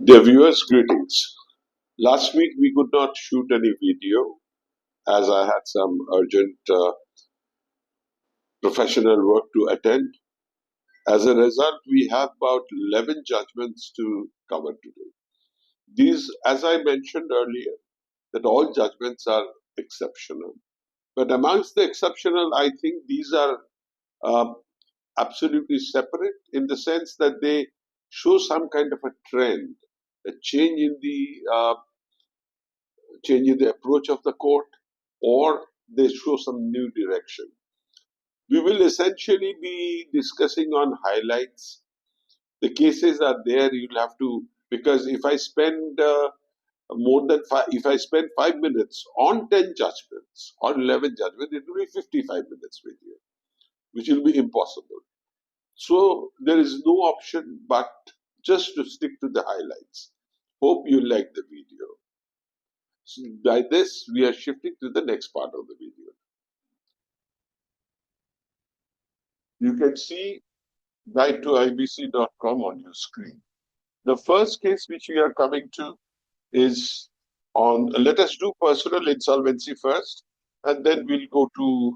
Dear viewers, greetings. Last week we could not shoot any video as I had some urgent professional work to attend. As a result, we have about 11 judgments to cover today. These, as I mentioned earlier, that all judgments are exceptional. But amongst the exceptional, I think these are uh, absolutely separate in the sense that they show some kind of a trend, a change in the approach of the court, or they show some new direction. We will essentially be discussing on highlights. The cases are there. You'll have to, because if I spend if I spend 5 minutes on 10 judgments or 11 judgments, it will be 55 minutes with you, which will be impossible. So there is no option but just to stick to the highlights. Hope you like the video. So by this, we are shifting to the next part of the video. You can see guide2ibc.com on your screen. The first case which we are coming to is on, let us do personal insolvency first, and then we'll go to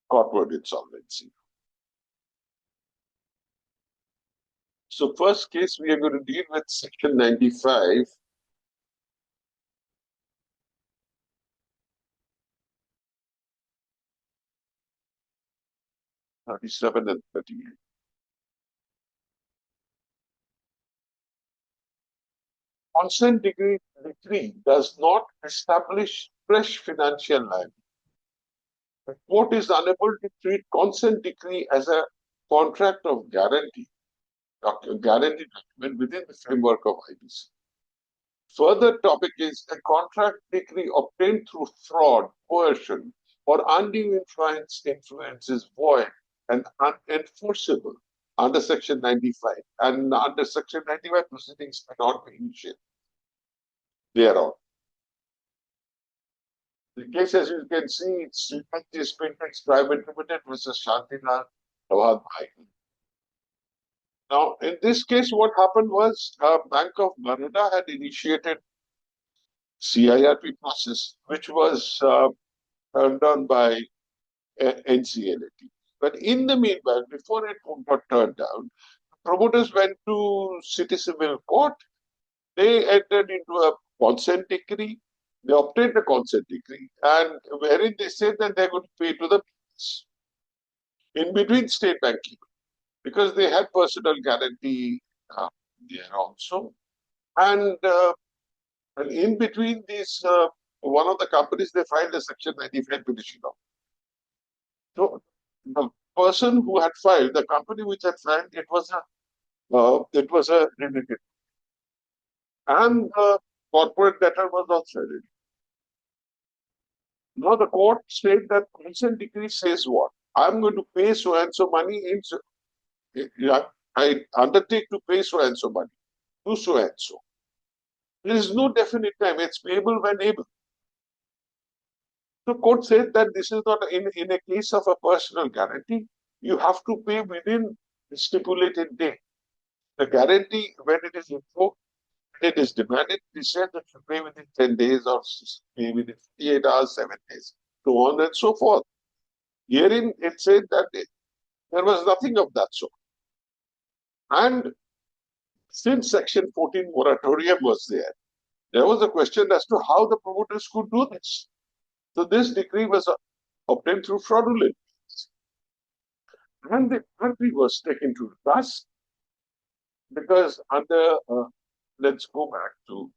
corporate insolvency. So first case, we are going to deal with section 95. '37 and 38. Consent decree does not establish fresh financial liability. The court is unable to treat consent decree as a contract of guarantee document within the framework of IBC. Further topic is a contract decree obtained through fraud, coercion, or undue influence is void and unenforceable under Section 95. And under Section 95, proceedings cannot be initiated thereon. The case, as you can see, it's Spintex Private Limited versus Shantilal Jawad Michael. Now, in this case, what happened was Bank of Baroda had initiated CIRP process, which was turned down by NCLAT. But in the meanwhile, before it got turned down, promoters went to City Civil Court. They entered into a consent decree. They obtained a consent decree, and wherein they said that they're going to pay to the police in between state banking because they had personal guarantee there also. And in between these, one of the companies, they filed a Section 95 petition. So the person who had filed, the company which had filed, it was a related, and the corporate debtor was also related. Now the court said that consent decree says what? I'm going to pay so and so money in. I undertake to pay so and so money to so and so. There is no definite time. It's payable when able. The court said that this is not in a case of a personal guarantee. You have to pay within the stipulated date. The guarantee, when it is invoked, it is demanded, we said that you pay within 10 days or pay within 58 hours, 7 days, so on and so forth. Herein, it said that there was nothing of that sort. And since Section 14 moratorium was there was a question as to how the promoters could do this. So this decree was obtained through fraudulent means. And the country was taken to task because under, let's go back to,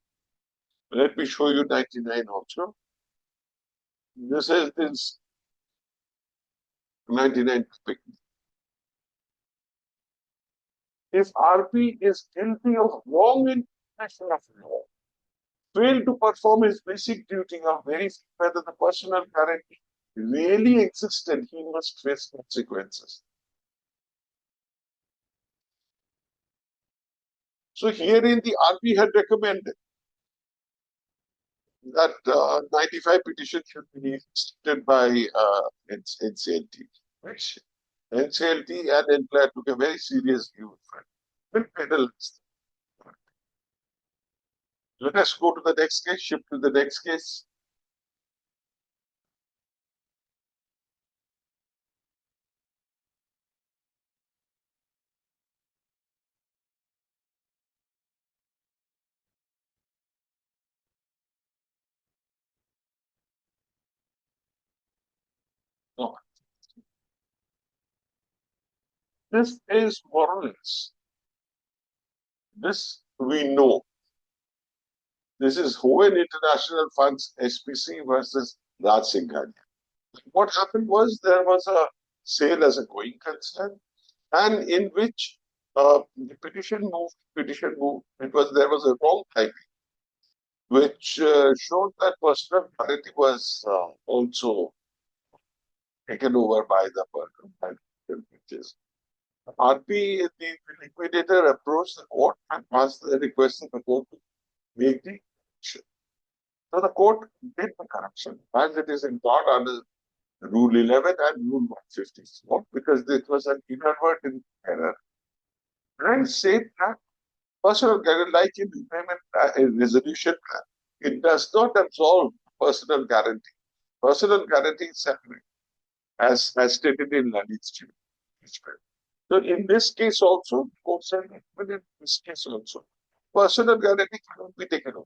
let me show you 99 also. This is this 99 perspective. If RP is guilty of wrong interpretation of law, failed to perform his basic duty of verifying whether the personal guarantee really existed, he must face consequences. So herein the RP had recommended that 95 petition should be accepted by NCLT, which NCLT and NCLAT took a very serious view of it. Will penalize them. Let us go to the next case, shift to the next case. No, this is more or less. This we know. This is Hoen International Funds SPC versus Raj Singhania. What happened was there was a sale as a going concern, and in which the petition moved. There was a wrong typing, which showed that personal guarantee was also taken over by the person, which is RP. The liquidator approached the court and asked the request of the court to make the correction. So the court did the correction as it is in part under Rule 11 and Rule 154 because it was an inadvertent error, and said that personal guarantee, like in repayment resolution plan, it does not absolve personal guarantee. Personal guarantee is separate, as stated in Lalit's judgment. So in this case also, the court said, even in this case also, personal guarantee cannot be taken over.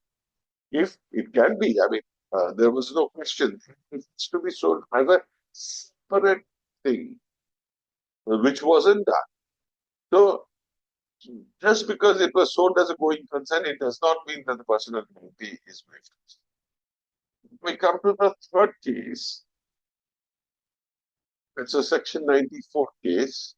If it can be, I mean, there was no question. It's to be sold as a separate thing, which wasn't done. So just because it was sold as a going concern, it does not mean that the personal guarantee is waived. We come to the third case. It's a Section 94 case.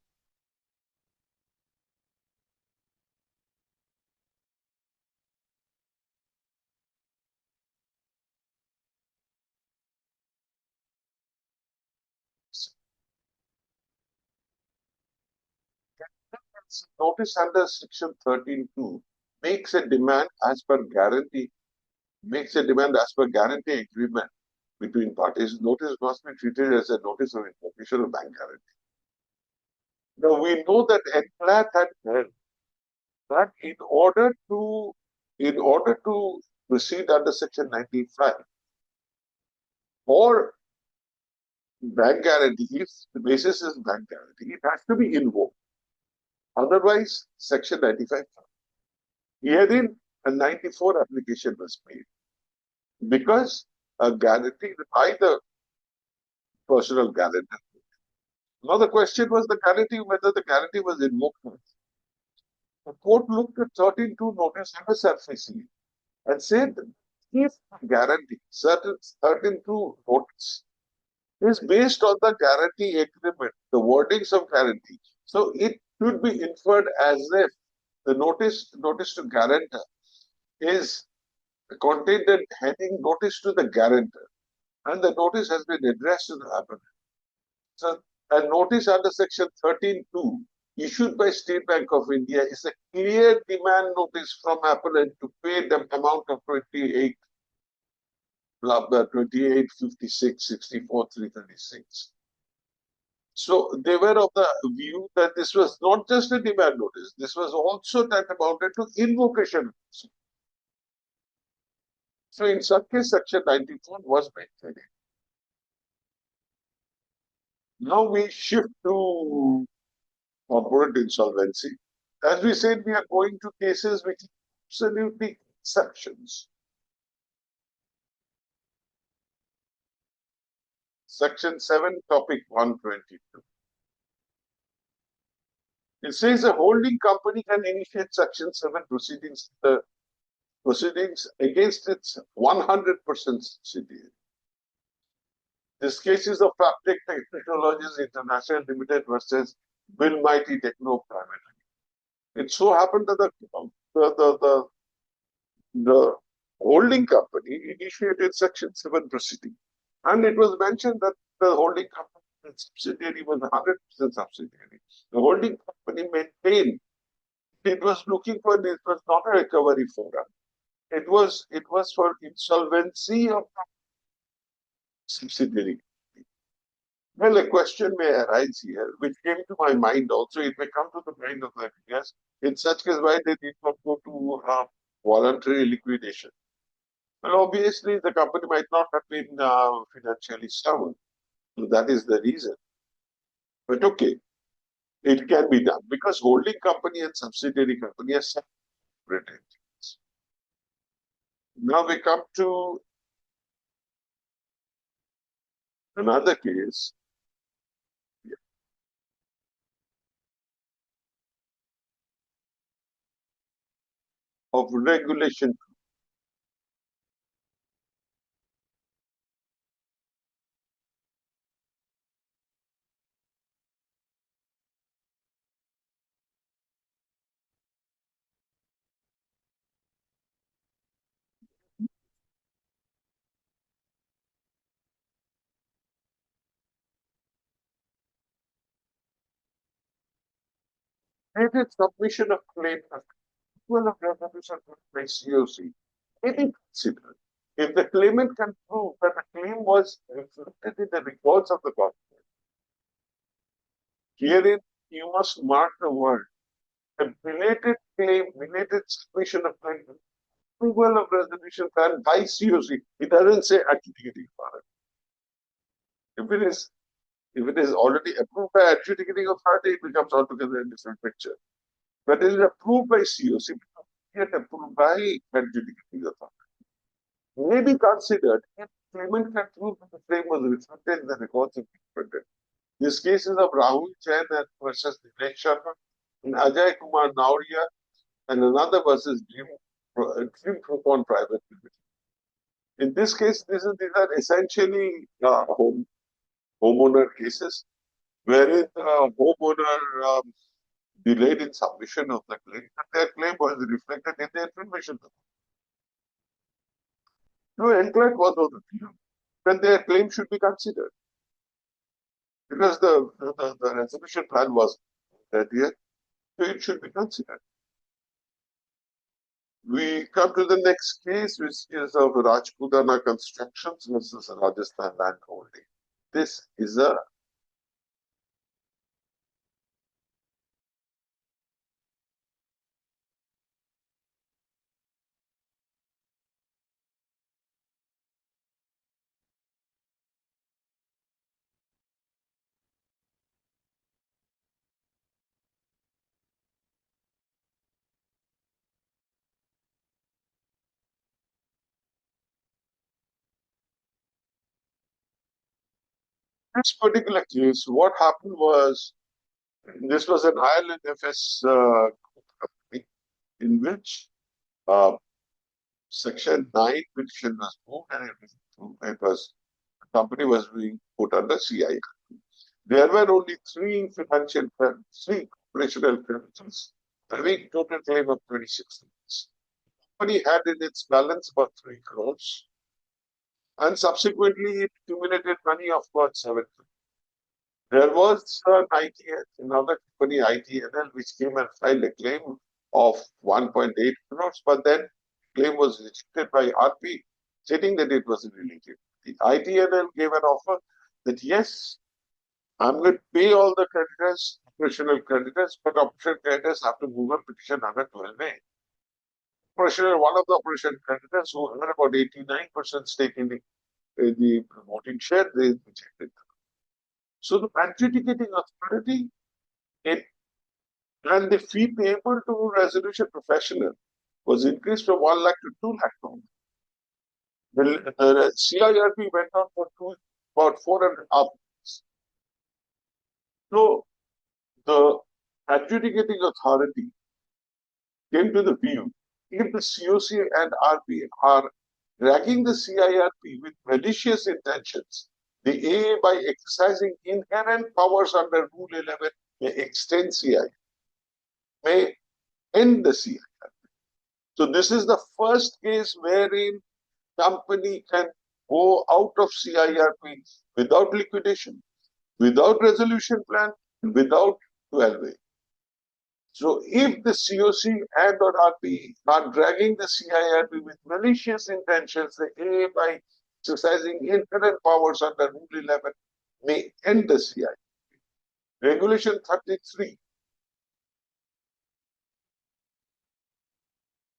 Notice under Section 13(2) makes a demand as per guarantee, agreement between parties. Notice must be treated as a notice of invocation of bank guarantee. Now we know that ECLAT had held that in order to proceed under Section 95 or bank guarantee, if the basis is bank guarantee, it has to be invoked. Otherwise, Section 95. Herein, a 94 application was made because a guarantee by the personal guarantor. Now the question was whether the guarantee was invoked. The court looked at 13(2) notice on the surface and said if guarantee, certain 13(2) notice is based on the guarantee agreement, the wordings of guarantee. So it should be inferred as if the notice to guarantor is contained in heading notice to the guarantor, and the notice has been addressed to the applicant. So a notice under Section 13(2) issued by State Bank of India is a clear demand notice from appellant to pay the amount of 2856.64,336. So they were of the view that this was not just a demand notice, this was also that amounted to invocation. So in such case, Section 94 was maintained. Now we shift to corporate insolvency. As we said, we are going to cases which absolutely exceptions. Section 7, topic 122. It says a holding company can initiate Section 7 proceedings against its 100% subsidiary. This case is of Fabric Technologies International Limited versus Bill Mighty Techno Private. It so happened that the holding company initiated Section 7 proceeding, and it was mentioned that the holding company subsidiary was 100% subsidiary. The holding company maintained it was looking for this was not a recovery forum. It was for insolvency of subsidiary. Well, a question may arise here, which came to my mind also. It may come to the mind of the yes. In such case, why they did not go to voluntary liquidation. Well, obviously, the company might not have been financially sound. So that is the reason. But okay, it can be done because holding company and subsidiary company are separate entities. Now we come to another case of regulation. Stated submission of claim well of resolution by COC may be considered if the claimant can prove that the claim was reflected in the records of the government. Herein, you must mark the word. A related claim, related submission of claim, approval of resolution plan by COC. It doesn't say adjudicating authority. If it is already approved by adjudicating authority, it becomes altogether a different picture. But it is approved by COC, yet approved by adjudicating authority. May be considered if claimant can prove that the claim was reflected in the records of the defendant. These cases of Rahul Jain versus Dinesh Sharma and Ajay Kumar Nauria and another versus Dream Propon Private Limited. In this case, these are essentially homeowner cases wherein the homeowner delayed in submission of the claim and their claim was reflected in the information. No enclave was of the view that their claim should be considered because the resolution plan was that year, so it should be considered. We come to the next case, which is of Rajputana Constructions versus Rajasthan Land Holding. This is a this particular case. What happened was this was an Ireland FS company in which Section 9 petition was moved and the company was being put under CI. There were only three operational creditors, having total claim of 26 crores. The company had in its balance about 3 crores, and subsequently it accumulated money of about 7 crores. There was an another company, ITNL, which came and filed a claim of 1.8 crores, but then claim was rejected by RP, stating that it was related. The ITNL gave an offer that yes, I'm going to pay all the creditors, operational creditors, but operational creditors have to move a petition under 12A. One of the operational creditors who had about 89% stake in the promoting share, they rejected. So the adjudicating authority and the fee payable to resolution professional was increased from 1 lakh to 2 lakh pounds. The CIRP went on for about 4.5 months. So the adjudicating authority came to the view if the COC and RP are dragging the CIRP with malicious intentions, the AA, by exercising inherent powers under Rule 11, may extend CIRP, may end the CIRP. So this is the first case wherein company can go out of CIRP without liquidation, without resolution plan, without 12A. So if the COC and or RP are dragging the CIRP with malicious intentions, the AA, by exercising inherent powers under Rule 11, may end the CIRP. Regulation 33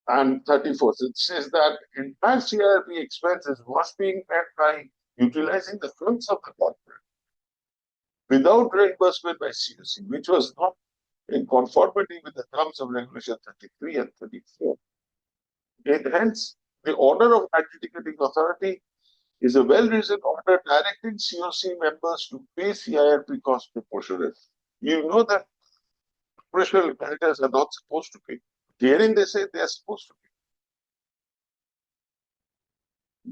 and 34. It says that entire CIRP expenses was being met by utilizing the funds of the corporate without reimbursement by COC, which was not in conformity with the terms of Regulation 33 and 34. And hence, the order of anti-ticketing authority is a well-reasoned order directing COC members to pay CIRP costs proportionate. You know that professional creditors are not supposed to pay. Herein they say they are supposed to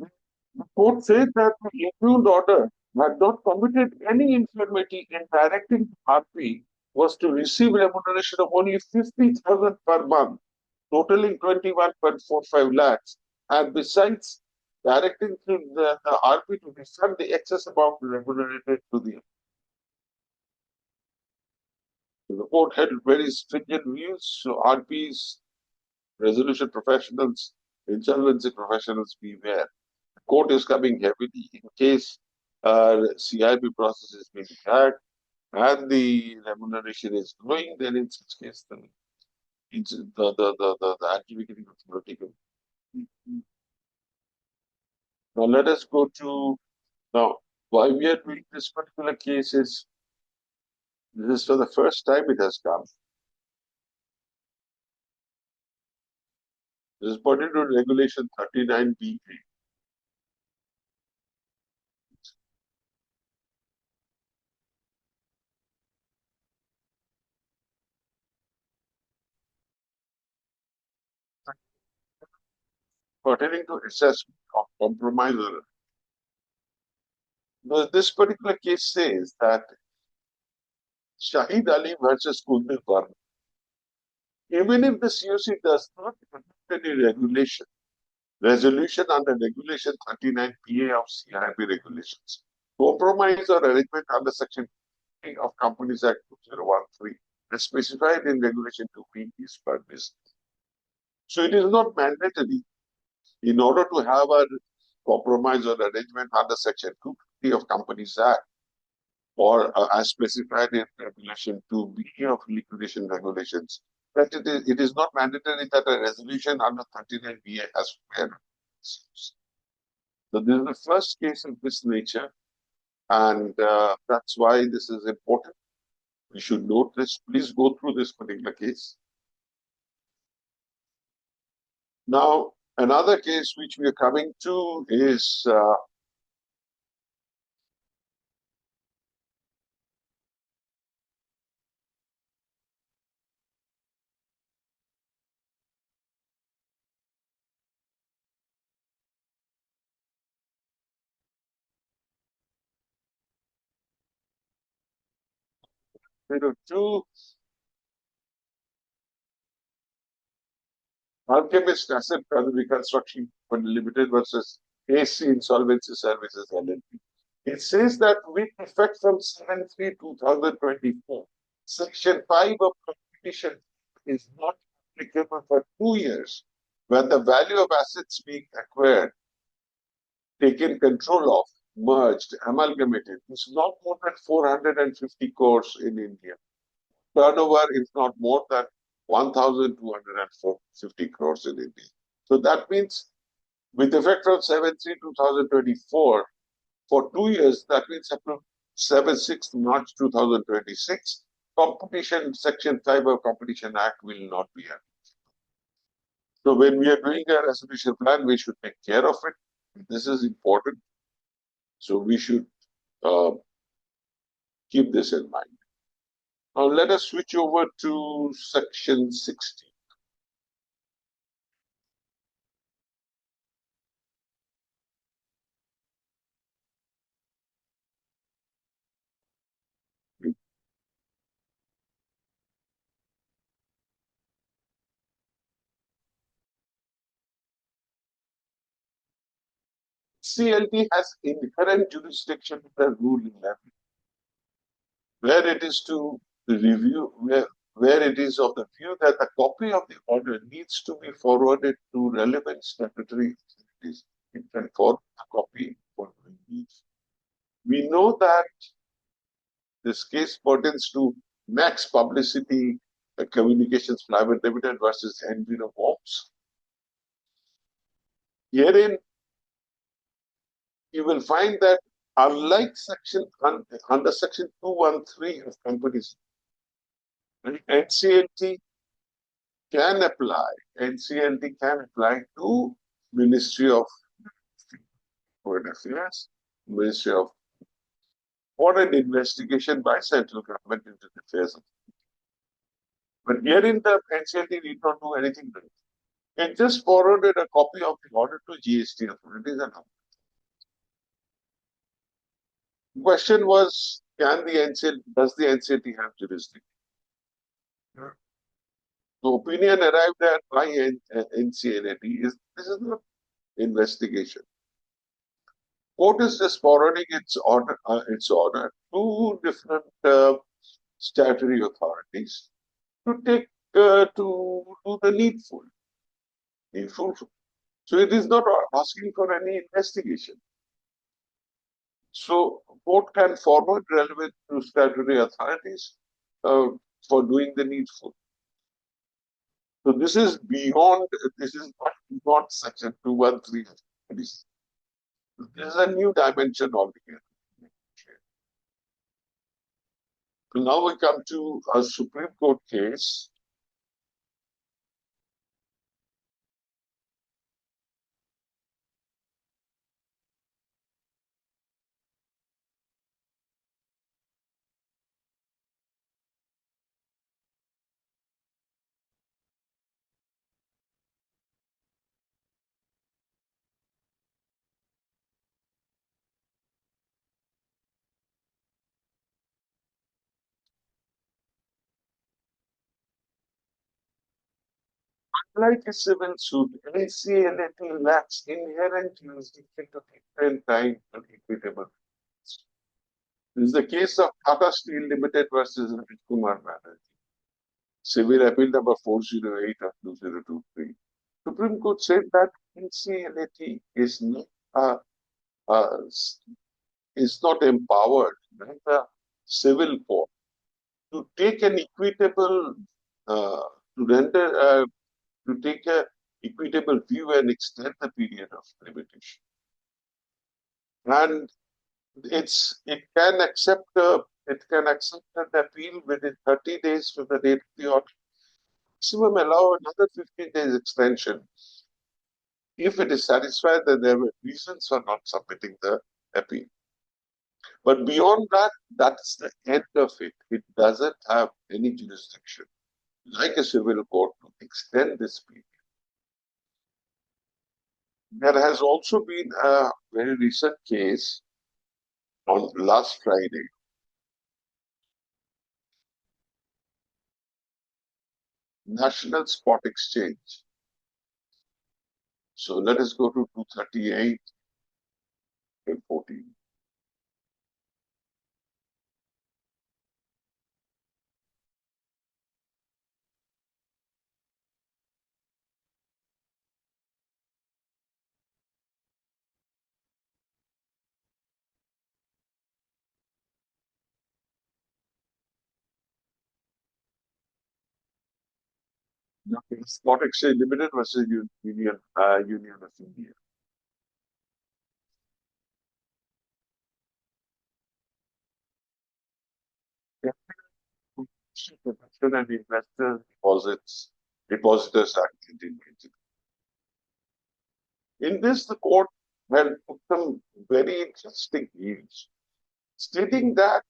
pay. The court said that the impugned order had not committed any infirmity in directing RP was to receive remuneration of only 50,000 per month, totaling 21.45 lakhs, and besides directing the RP to refund the excess amount remunerated to the court had very stringent views. So RPs, resolution professionals, insolvency professionals, beware. The court is coming heavily in case CIB process is being had and the remuneration is growing. Then in such case, the adjudicating authority can. Now let us go to now why we are doing this particular case is this is for the first time it has come. This is put into Regulation 39B3. Pertaining to assessment of compromise. This particular case says that Shahid Ali versus Kuldeep Varma, even if the COC does not adopt any resolution under Regulation 39PA of CIB regulations, compromise or arrangement under Section 3 of Companies Act 2013, as specified in Regulation 2B is permissible. So it is not mandatory in order to have a compromise or arrangement under Section 250 of Companies Act or as specified in Regulation 2B of liquidation regulations, that it is not mandatory that a resolution under 39BA has fair. So this is the first case of this nature, and that's why this is important. We should note this. Please go through this particular case. Now, another case which we are coming to is two Alchemist Asset Reconstruction Company Limited versus AC Insolvency Services LLP. It says that with effect from 7/3/2024, Section 5 of competition is not applicable for 2 years when the value of assets being acquired, taken control of, merged, amalgamated is not more than 450 crores in India. Turnover is not more than 1,250 crores in India. So that means with effect from 7/3/2024, for 2 years, that means up to 7/6 March 2026, competition Section 5 of Competition Act will not be applicable. So when we are doing a resolution plan, we should take care of it. This is important. So we should keep this in mind. Now let us switch over to Section 60. CLT has inherent jurisdiction under Rule 11, where it is to review, where it is of the view that a copy of the order needs to be forwarded to relevant statutory authorities. It can forward a copy for reviews. We know that this case pertains to Max Publicity Communications Private Limited versus Enviro Homes. Herein, you will find that unlike under section 213 of Companies, NCLT can apply. NCLT can apply to Ministry of Foreign Affairs, Ministry of for an investigation by central government into the affairs of. But herein the NCLT did not do anything to it. It just forwarded a copy of the order to GST authorities and all. The question was, does the NCLT have jurisdiction? The opinion arrived at by NCLT is this is not investigation. Court is just forwarding its order to different statutory authorities to take to do the needful. So it is not asking for any investigation. So court can forward relevant to statutory authorities for doing the needful. So this is not beyond section 213. This is a new dimension altogether. Now we come to a Supreme Court case. Like a civil suit, NCLT lacks inherent jurisdiction to extend time and equitable. This is the case of Tata Steel Limited versus Kumar Banerjee. Civil Appeal number 408 of 2023. Supreme Court said that NCLT uh, is not empowered by the civil court to take an equitable, to render, to take an equitable view and extend the period of limitation. And it can accept an appeal within 30 days from the date of the order. Maximum allow another 15 days extension if it is satisfied that there were reasons for not submitting the appeal. But beyond that, that's the end of it. It doesn't have any jurisdiction, like a civil court, to extend this period. There has also been a very recent case on last Friday. National Spot Exchange. So let us go to 238 and 14. Spot Exchange Limited versus Union of India. Protection and Investors Depositors Act 1990. In this, the court had put some very interesting views, stating that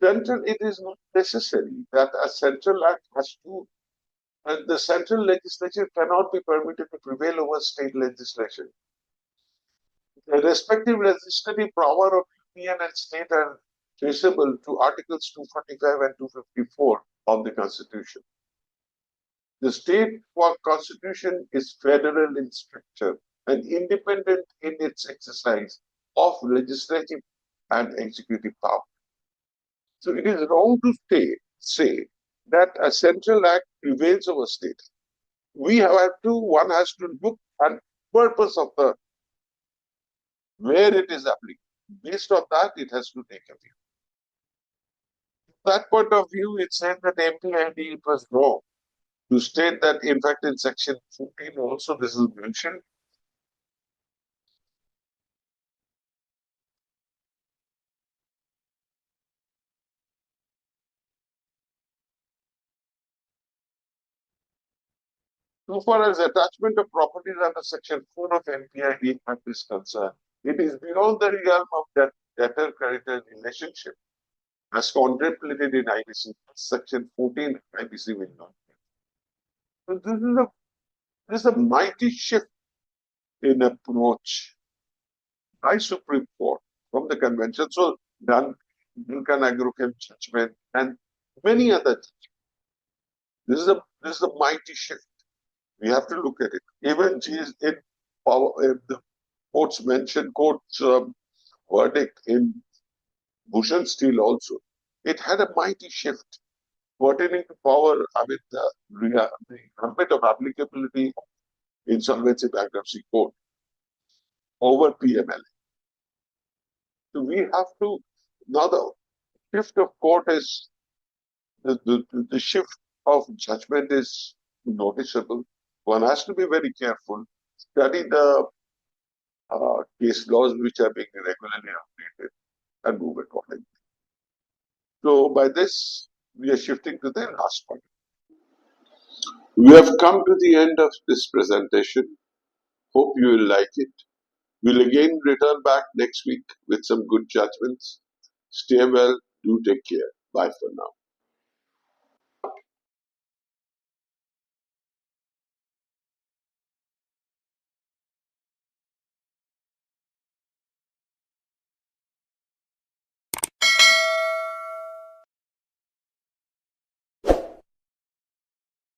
it is not necessary that a central act has to, and the central legislature cannot be permitted to prevail over state legislation. The respective legislative power of union and state are traceable to Articles 245 and 254 of the Constitution. The state constitution is federal in structure and independent in its exercise of legislative and executive power. So it is wrong to say that a central act prevails over state. One has to look at purpose of the where it is applicable. Based on that, it has to take a view. From that point of view, it said that MPID was wrong. to state that, in fact, in section 14 also this is mentioned. So far as attachment of properties under section 4 of NPID Act is concerned, it is beyond the realm of that debtor-creditor relationship as contemplated in IBC. Section 14 IBC will not. So this is a mighty shift in approach by Supreme Court from the convention. So Duncan Agrochem judgment and many other. This is a mighty shift. We have to look at it. Even in power, the court's mentioned court's verdict in Bush and Steel also. It had a mighty shift pertaining to power. I mean, the ambit of applicability Insolvency Bankruptcy Code over PML. So we have to now the shift of court is the shift of judgment is noticeable. One has to be very careful, study the case laws which are being regularly updated and move accordingly. So by this, we are shifting to the last point. We have come to the end of this presentation. Hope you will like it. We'll again return back next week with some good judgments. Stay well. Do take care. Bye for now.